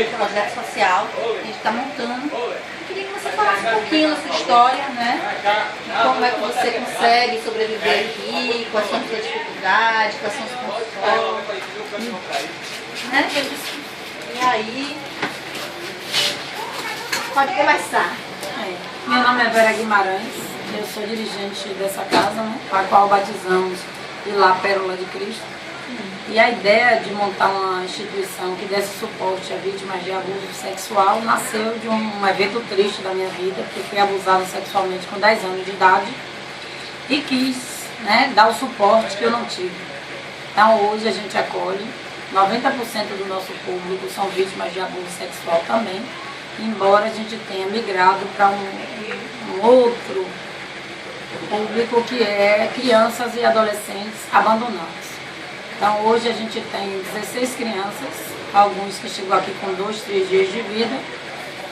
um projeto social que a gente está montando. Eu queria que você falasse um pouquinho da sua história, né? Como é que você consegue sobreviver aqui, quais são as suas dificuldades, quais são os pontos fortes, né? E aí, pode começar. Meu nome é Vera Guimarães, eu sou dirigente dessa casa, né, a qual batizamos de lá Pérola de Cristo. E a ideia de montar uma instituição que desse suporte a vítimas de abuso sexual nasceu de um evento triste da minha vida, porque fui abusada sexualmente com 10 anos de idade e quis, né, dar o suporte que eu não tive. Então hoje a gente acolhe, 90% do nosso público são vítimas de abuso sexual também, embora a gente tenha migrado para um outro público que é crianças e adolescentes abandonados. Então hoje a gente tem 16 crianças, alguns que chegam aqui com 2, 3 dias de vida,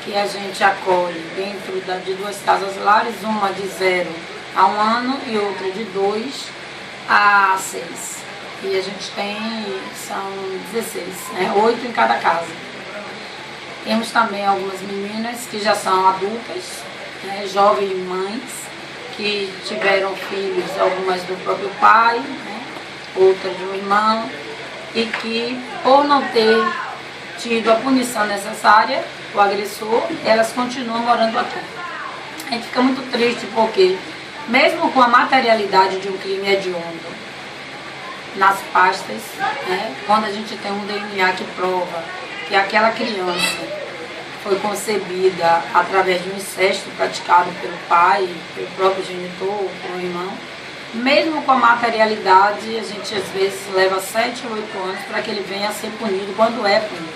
que a gente acolhe dentro de 2 casas lares, uma de 0 a 1 ano e outra de 2 a 6. E a gente tem, são 16, né? 8 em cada casa. Temos também algumas meninas que já são adultas, né? Jovens mães, que tiveram filhos, algumas do próprio pai, né? Outras de um irmão, e que por não ter tido a punição necessária, o agressor, elas continuam morando aqui. A gente fica muito triste porque, mesmo com a materialidade de um crime hediondo nas pastas, né, quando a gente tem um DNA que prova que aquela criança foi concebida através de um incesto praticado pelo pai, pelo próprio genitor, pelo irmão, mesmo com a materialidade, a gente às vezes leva 7 ou 8 anos para que ele venha a ser punido quando é punido.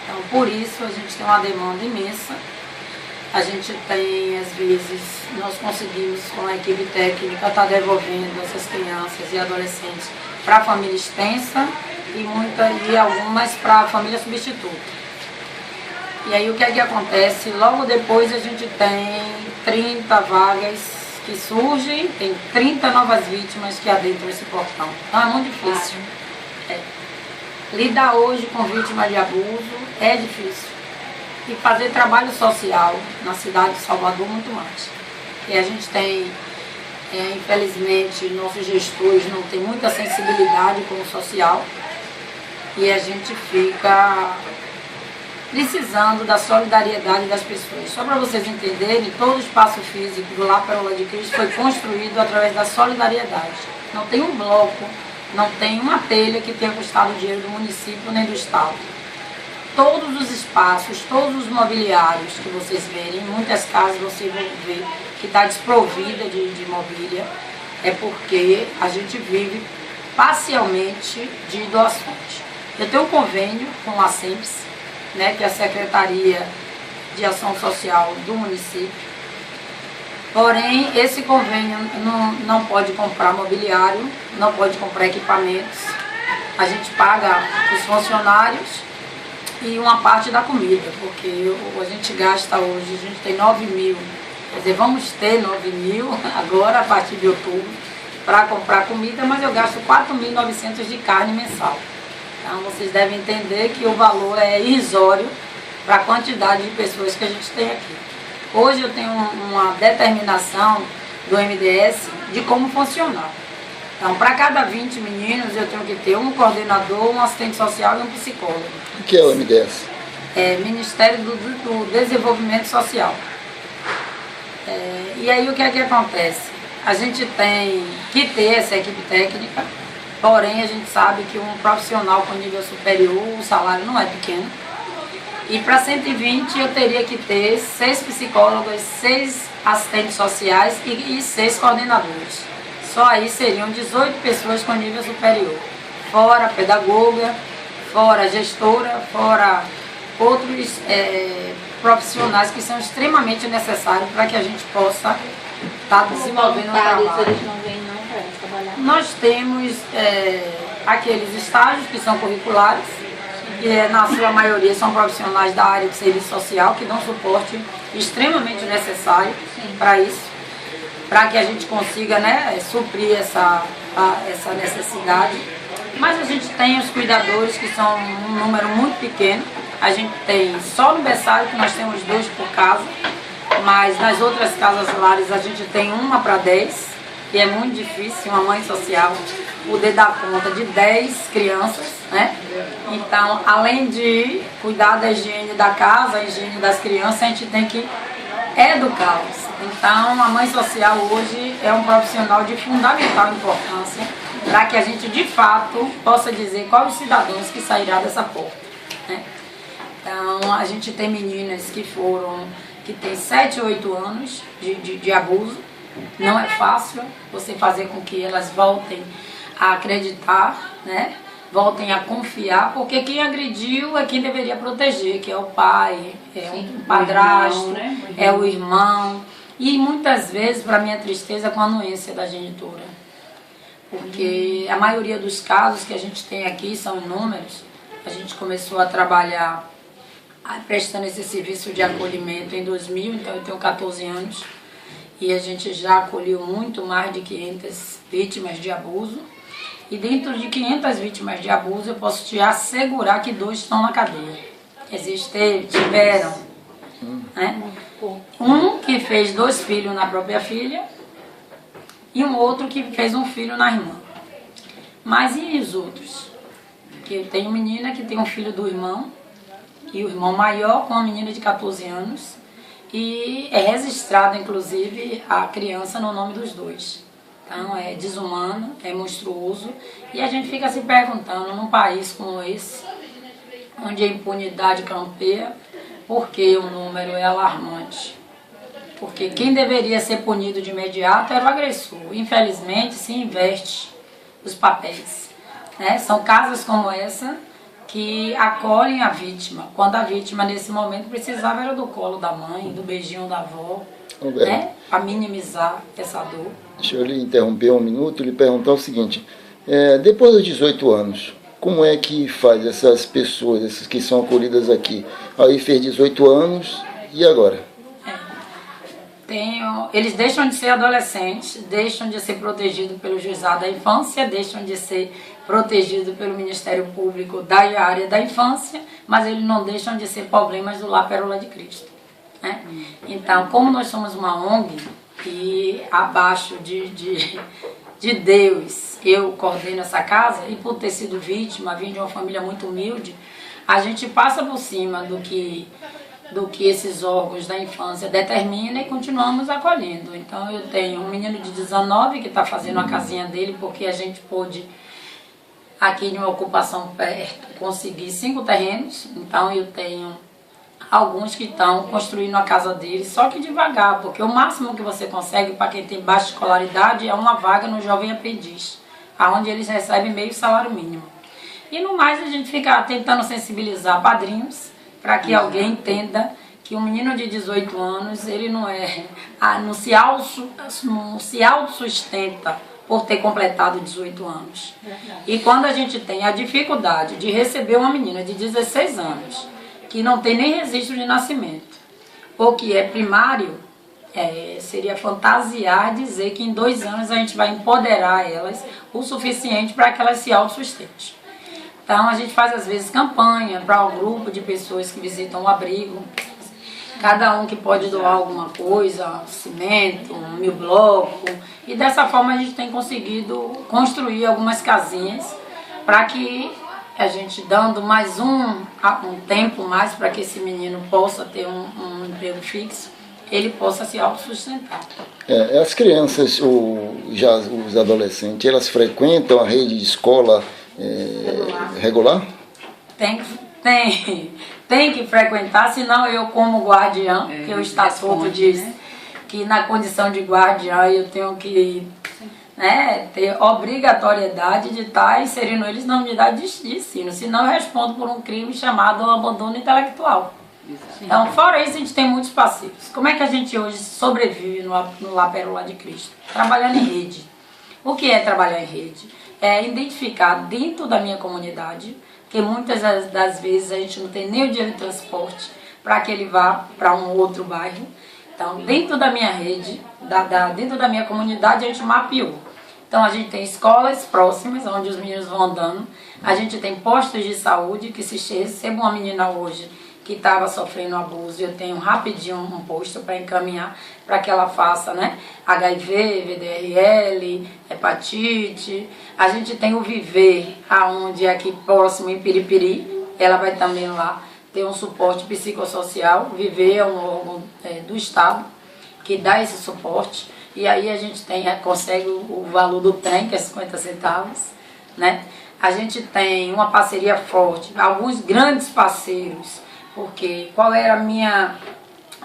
Então, por isso, a gente tem uma demanda imensa. A gente tem, às vezes, nós conseguimos com a equipe técnica estar devolvendo essas crianças e adolescentes para a família extensa e algumas para a família substituta. E aí o que é que acontece? Logo depois a gente tem 30 vagas que surgem, tem 30 novas vítimas que adentram esse portão. Então é muito difícil. Lidar hoje com vítimas de abuso é difícil. E fazer trabalho social na cidade de Salvador muito mais. E a gente tem, infelizmente, nossos gestores não têm muita sensibilidade com o social. E a gente fica precisando da solidariedade das pessoas. Só para vocês entenderem, todo o espaço físico do La Pérola de Cristo foi construído através da solidariedade. Não tem um bloco, não tem uma telha que tenha custado dinheiro do município nem do estado. Todos os espaços, todos os mobiliários que vocês verem, em muitas casas vocês vão ver que está desprovida de mobília, é porque a gente vive parcialmente de doações. Eu tenho um convênio com a SEMPS, né, que é a Secretaria de Ação Social do município. Porém, esse convênio não pode comprar mobiliário, não pode comprar equipamentos. A gente paga os funcionários e uma parte da comida, porque a gente gasta hoje, a gente tem 9 mil, quer dizer, vamos ter 9 mil agora, a partir de outubro, para comprar comida, mas eu gasto 4.900 de carne mensal. Então vocês devem entender que o valor é irrisório para a quantidade de pessoas que a gente tem aqui. Hoje eu tenho uma determinação do MDS de como funcionar. Então, para cada 20 meninos eu tenho que ter um coordenador, um assistente social e um psicólogo. O que é o MDS? É Ministério do Desenvolvimento Social. E aí o que é que acontece? A gente tem que ter essa equipe técnica. Porém, a gente sabe que um profissional com nível superior, o salário não é pequeno. E para 120 eu teria que ter 6 psicólogas, 6 assistentes sociais e 6 coordenadores. Só aí seriam 18 pessoas com nível superior. Fora pedagoga, fora gestora, fora outros profissionais que são extremamente necessários para que a gente possa estar desenvolvendo o trabalho. Eles não vêm não para trabalhar? Nós temos aqueles estágios que são curriculares, que na sua maioria são profissionais da área de serviço social, que dão suporte extremamente necessário para isso, para que a gente consiga, né, suprir essa necessidade. Mas a gente tem os cuidadores, que são um número muito pequeno. A gente tem só no berçário que nós temos 2 por casa, mas nas outras casas lares a gente tem 1 para 10, e é muito difícil uma mãe social poder dar conta de 10 crianças, né? Então, além de cuidar da higiene da casa, a higiene das crianças, a gente tem que educá-los. Então, a mãe social hoje é um profissional de fundamental importância para que a gente, de fato, possa dizer quais os cidadãos que sairá dessa porta, né? Então, a gente tem meninas que têm 7, 8 anos de abuso. Não é fácil você fazer com que elas voltem a acreditar, né? Voltem a confiar, porque quem agrediu é quem deveria proteger, que é o pai, é um padrasto, né? É o irmão. E muitas vezes, para minha tristeza, com a anuência da genitora. Porque a maioria dos casos que a gente tem aqui são inúmeros. A gente começou a trabalhar prestando esse serviço de acolhimento em 2000, então eu tenho 14 anos. E a gente já acolheu muito mais de 500 vítimas de abuso. E dentro de 500 vítimas de abuso, eu posso te assegurar que 2 estão na cadeia. Tiveram, né? Um que fez 2 filhos na própria filha e um outro que fez um filho na irmã. Mas e os outros? Que eu tenho menina que tem um filho do irmão, e o irmão maior com uma menina de 14 anos, e é registrado, inclusive, a criança no nome dos 2. Então, é desumano, é monstruoso, e a gente fica se perguntando, num país como esse, onde a impunidade campeia, por que o número é alarmante? Porque quem deveria ser punido de imediato era o agressor. Infelizmente, se inverte os papéis, né? São casos como essa que acolhem a vítima, quando a vítima, nesse momento, precisava era do colo da mãe, do beijinho da avó, né? Para minimizar essa dor. Deixa eu lhe interromper um minuto e lhe perguntar o seguinte, depois dos 18 anos, como é que faz essas pessoas, essas que são acolhidas aqui? Aí fez 18 anos, e agora? Eles deixam de ser adolescentes, deixam de ser protegidos pelo Juizado da Infância, deixam de ser protegidos pelo Ministério Público da área da infância, mas eles não deixam de ser problemas do Lar Pérola de Cristo, né? Então, como nós somos uma ONG, e abaixo de Deus, eu coordeno essa casa, e por ter sido vítima, vim de uma família muito humilde, a gente passa por cima do que esses órgãos da infância determinam e continuamos acolhendo. Então eu tenho um menino de 19 que está fazendo a casinha dele, porque a gente pôde, aqui em uma ocupação perto, conseguir 5 terrenos. Então eu tenho alguns que estão construindo a casa deles, só que devagar, porque o máximo que você consegue para quem tem baixa escolaridade é uma vaga no Jovem Aprendiz, onde eles recebem meio salário mínimo. E no mais a gente fica tentando sensibilizar padrinhos, para que alguém entenda que um menino de 18 anos, ele não se autossustenta por ter completado 18 anos. E quando a gente tem a dificuldade de receber uma menina de 16 anos, que não tem nem registro de nascimento, ou que é primário, seria fantasiar dizer que em 2 anos a gente vai empoderar elas o suficiente para que elas se autossustentem. Então a gente faz às vezes campanha para um grupo de pessoas que visitam o abrigo, cada um que pode doar alguma coisa, cimento, 1000 blocos, e dessa forma a gente tem conseguido construir algumas casinhas para que a gente, dando mais um tempo mais para que esse menino possa ter um emprego fixo, ele possa se autossustentar. As crianças, já os adolescentes, elas frequentam a rede de escola regular? Tem que frequentar, senão eu, como guardiã, que o estatuto diz que na condição de guardiã eu tenho que ter obrigatoriedade de estar inserindo eles na unidade de ensino, senão eu respondo por um crime chamado abandono intelectual. Então, fora isso, a gente tem muitos passivos. Como é que a gente hoje sobrevive no Lar Pérola de Cristo? Trabalhando em rede. O que é trabalhar em rede? É identificar dentro da minha comunidade, que muitas das vezes a gente não tem nem o dinheiro de transporte para que ele vá para um outro bairro. Então, dentro da minha rede, dentro da minha comunidade, a gente mapeou. Então a gente tem escolas próximas, onde os meninos vão andando. A gente tem postos de saúde, que se receba uma menina hoje que estava sofrendo abuso, eu tenho rapidinho um posto para encaminhar para que ela faça, né, HIV, VDRL, hepatite. A gente tem o Viver, aonde aqui próximo em Piripiri, ela vai também lá ter um suporte psicossocial. O Viver é um órgão do Estado que dá esse suporte, e aí a gente consegue o valor do trem, que é 50 centavos, né? A gente tem uma parceria forte, alguns grandes parceiros, porque qual era a minha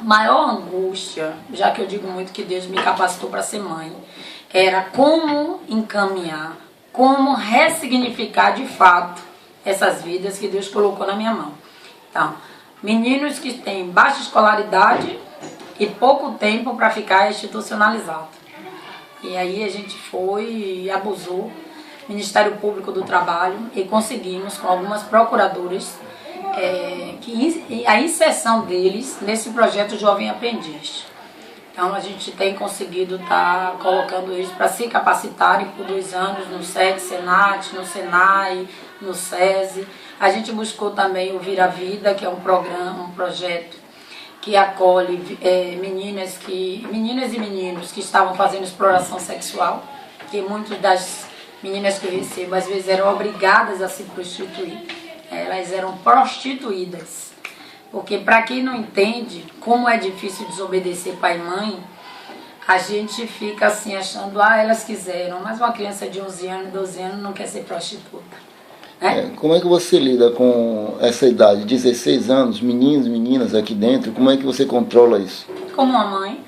maior angústia, já que eu digo muito que Deus me capacitou para ser mãe, era como encaminhar, como ressignificar de fato essas vidas que Deus colocou na minha mão. Então, meninos que têm baixa escolaridade e pouco tempo para ficar institucionalizado. E aí a gente foi e abusou, Ministério Público do Trabalho, e conseguimos com algumas procuradoras a inserção deles nesse projeto Jovem Aprendiz. Então a gente tem conseguido estar colocando eles para se capacitarem por 2 anos no SED, Senat, no Senai, no SESI. A gente buscou também o Vira Vida, que é um programa, um projeto que acolhe meninas e meninos que estavam fazendo exploração sexual, que muitas das meninas que eu recebo às vezes eram obrigadas a se prostituir. Elas eram prostituídas, porque para quem não entende como é difícil desobedecer pai e mãe, a gente fica assim achando, elas quiseram, mas uma criança de 11 anos, 12 anos não quer ser prostituta, né? Como é que você lida com essa idade, 16 anos, meninos e meninas aqui dentro, como é que você controla isso? Como uma mãe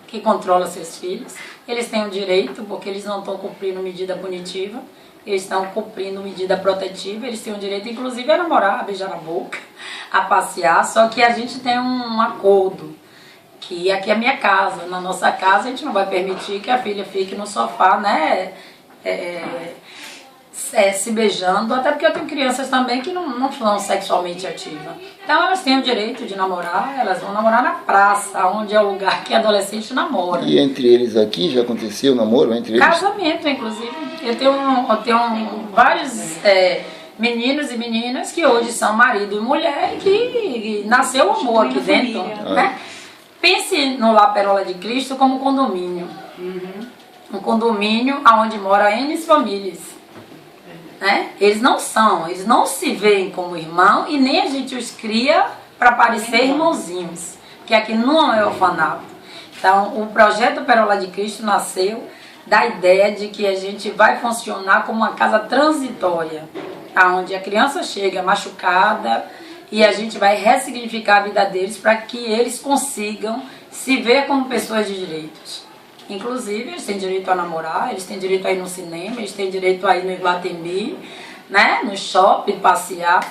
que controla seus filhos, eles têm o direito, porque eles não estão cumprindo medida punitiva, eles estão cumprindo medida protetiva, eles têm o direito, inclusive, a namorar, a beijar na boca, a passear, só que a gente tem um acordo, que aqui é a minha casa, na nossa casa a gente não vai permitir que a filha fique no sofá, né, se beijando, até porque eu tenho crianças também que não são sexualmente ativas. Então elas têm o direito de namorar, elas vão namorar na praça, onde é o lugar que adolescente namora. E entre eles aqui já aconteceu namoro entre eles? Casamento, inclusive. Eu tenho vários meninos e meninas que hoje são marido e mulher e que nasceu o amor aqui dentro. Né? Pense no La Perola de Cristo como um condomínio. Um condomínio onde moram N famílias. Né? Eles não se veem como irmão e nem a gente os cria para parecer irmãozinhos, que aqui não é orfanato. Então, o projeto Perola de Cristo nasceu da ideia de que a gente vai funcionar como uma casa transitória, onde a criança chega machucada e a gente vai ressignificar a vida deles para que eles consigam se ver como pessoas de direitos. Inclusive, eles têm direito a namorar, eles têm direito a ir no cinema, eles têm direito a ir no Iguatemi, né, no shopping, passear.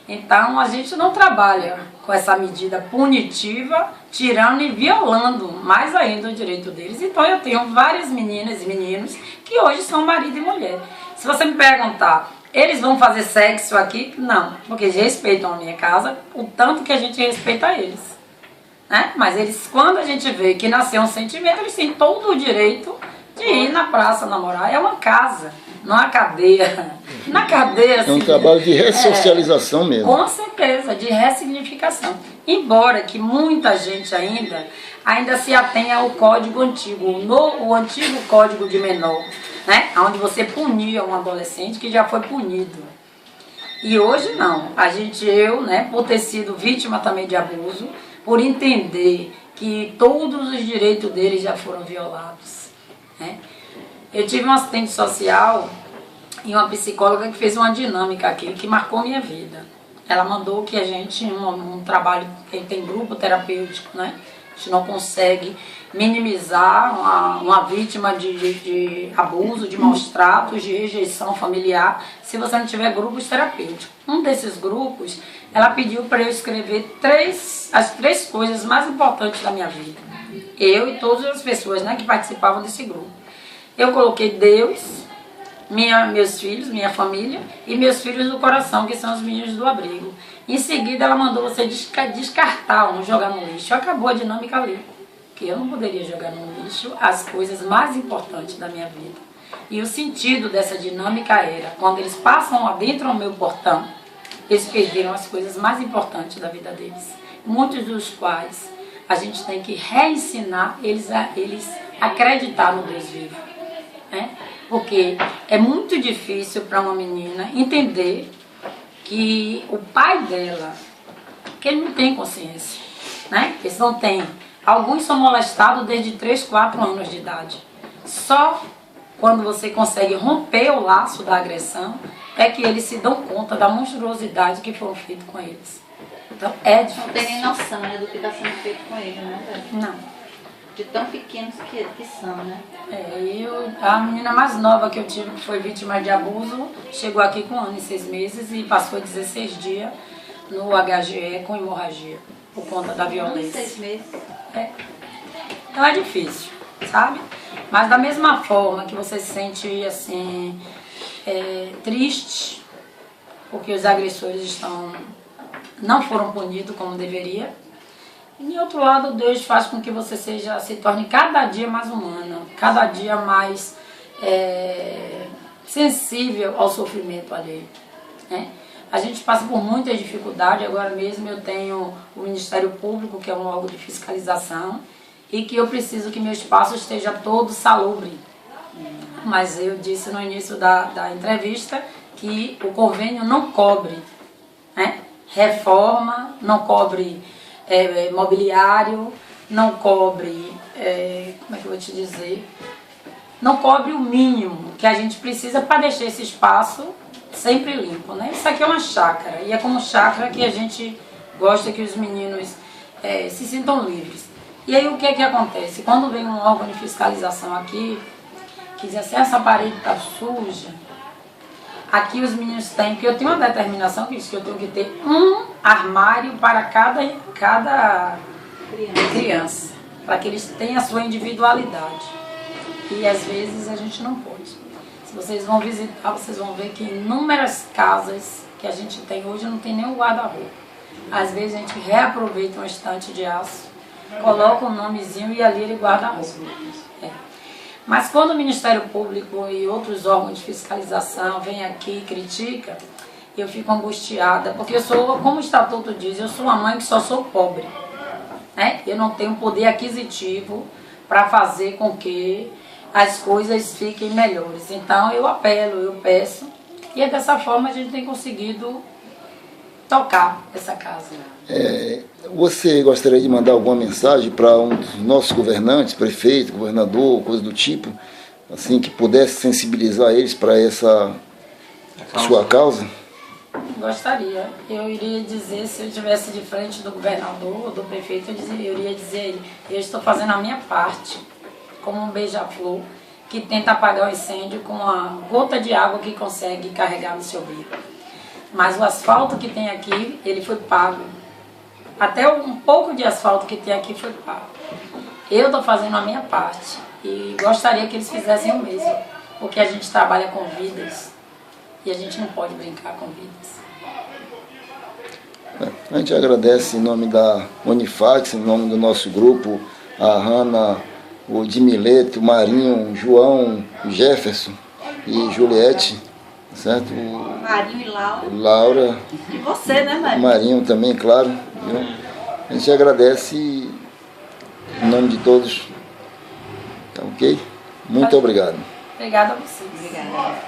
Então, a gente não trabalha com essa medida punitiva, tirando e violando mais ainda o direito deles. Então, eu tenho várias meninas e meninos que hoje são marido e mulher. Se você me perguntar, eles vão fazer sexo aqui? Não, porque eles respeitam a minha casa, o tanto que a gente respeita eles. Né? Mas eles, quando a gente vê que nasceu um sentimento, eles têm todo o direito de ir na praça namorar. É uma casa, não é uma cadeia. Na cadeia, assim, é um trabalho de ressocialização mesmo. Com certeza, de ressignificação. Embora que muita gente ainda se atenha ao código antigo, o antigo código de menor, né? Onde você punia um adolescente que já foi punido. E hoje não. Eu, né, por ter sido vítima também de abuso, por entender que todos os direitos deles já foram violados. Né? Eu tive um assistente social e uma psicóloga que fez uma dinâmica aqui que marcou minha vida. Ela mandou que a gente, um trabalho, tem grupo terapêutico, né? A gente não consegue minimizar uma vítima de abuso, de maus tratos, de rejeição familiar, se você não tiver grupos terapêuticos. Um desses grupos, ela pediu para eu escrever as 3 coisas mais importantes da minha vida. Eu e todas as pessoas, né, que participavam desse grupo. Eu coloquei Deus, meus filhos, minha família e meus filhos do coração, que são os meninos do abrigo. Em seguida, ela mandou você descartar jogar no lixo. Acabou a dinâmica ali, que eu não poderia jogar no lixo as coisas mais importantes da minha vida. E o sentido dessa dinâmica era, quando eles passam adentro ao meu portão, eles perderam as coisas mais importantes da vida deles. Muitos dos quais a gente tem que reensinar eles a acreditar no Deus vivo. Né? Porque é muito difícil para uma menina entender que o pai dela, que ele não tem consciência, né? Eles não têm. Alguns são molestados desde 3, 4 anos de idade. Só quando você consegue romper o laço da agressão, é que eles se dão conta da monstruosidade que foi feito com eles. Então é difícil. Não tem nem noção, né, do que está sendo feito com eles, né? Não. De tão pequenos que são, né? A menina mais nova que eu tive, que foi vítima de abuso, chegou aqui com 1 ano e 6 meses e passou 16 dias no HGE com hemorragia, por conta da violência. 6 meses. Então é difícil, sabe? Mas da mesma forma que você se sente assim, triste, porque os agressores não foram punidos como deveria, e outro lado, Deus faz com que você se torne cada dia mais humana, cada dia mais sensível ao sofrimento alheio. Né? A gente passa por muita dificuldade. Agora mesmo eu tenho o Ministério Público, que é um órgão de fiscalização, e que eu preciso que meu espaço esteja todo salubre. Mas eu disse no início da entrevista que o convênio não cobre, né? Reforma, não cobre mobiliário, não cobre, como é que eu vou te dizer, não cobre o mínimo que a gente precisa para deixar esse espaço sempre limpo, né? Isso aqui é uma chácara, e é como chácara que a gente gosta que os meninos se sintam livres. E aí o que acontece? Quando vem um órgão de fiscalização aqui, que diz assim, essa parede está suja, aqui os meninos têm, porque eu tenho uma determinação que diz que eu tenho que ter um armário para cada criança, para que eles tenham a sua individualidade. E às vezes a gente não pode. Se vocês vão visitar, vocês vão ver que inúmeras casas que a gente tem hoje não tem nem um guarda-roupa. Às vezes a gente reaproveita um estante de aço, coloca um nomezinho e ali ele guarda a roupa. Mas quando o Ministério Público e outros órgãos de fiscalização vêm aqui e criticam, eu fico angustiada, porque eu sou, como o Estatuto diz, eu sou uma mãe que só sou pobre. Né? Eu não tenho poder aquisitivo para fazer com que as coisas fiquem melhores. Então eu apelo, eu peço, e é dessa forma a gente tem conseguido tocar essa casa. Você gostaria de mandar alguma mensagem para um dos nossos governantes, prefeito, governador, coisa do tipo, assim, que pudesse sensibilizar eles para essa sua causa? Gostaria. Eu iria dizer, se eu estivesse de frente do governador ou do prefeito, eu iria dizer a ele, eu estou fazendo a minha parte, como um beija-flor que tenta apagar o incêndio com a gota de água que consegue carregar no seu bico. Mas o asfalto que tem aqui, ele foi pago. Até um pouco de asfalto que tem aqui foi pago. Eu estou fazendo a minha parte e gostaria que eles fizessem o mesmo, porque a gente trabalha com vidas e a gente não pode brincar com vidas. A gente agradece em nome da Unifax, em nome do nosso grupo, a Hanna, o Dimileto, o Marinho, o João, o Jefferson e Juliette, certo? Marinho e Laura. Laura. E você, né, Marinho? Marinho também, claro. Viu? A gente agradece em nome de todos. Tá ok? Muito obrigado. Obrigada a vocês. Obrigada.